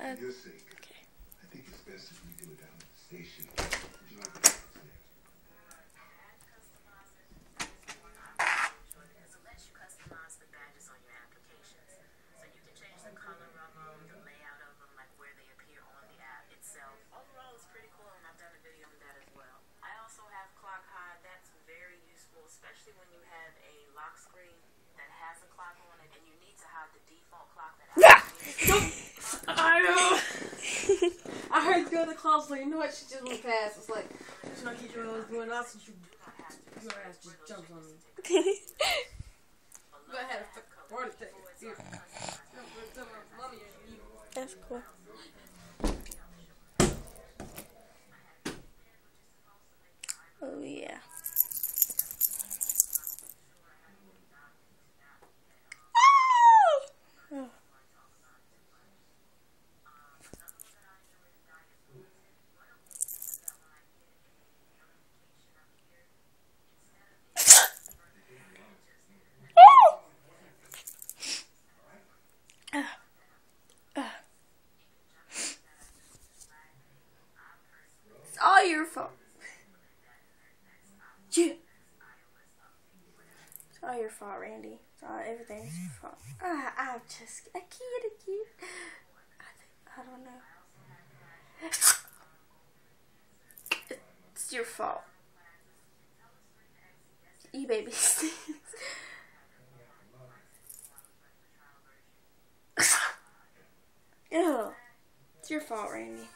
your sake, Okay. I think it's best if we do it down at the station. Would you like to go upstairs? It lets you customize the badges on your applications. So you can change the color of them, the layout of them, like where they appear on the app itself. Overall, it's pretty cool, and I've done a video on that as well. I also have clock hide. That's very useful, especially when you have a lock screen that has a clock on it, and you need to hide the default clock that I know. I heard you go to the class, like, you know what? She just went past. It's like, she's not keep your going out, so your ass just jumps on me. Go ahead, party thing. That's cool. Oh yeah. Oh. It's all your fault. Yeah. It's all your fault, Randy. It's all everything's your fault. I'm just a kid. I don't know. It's your fault. You baby stinks. Ew. It's your fault, Randy.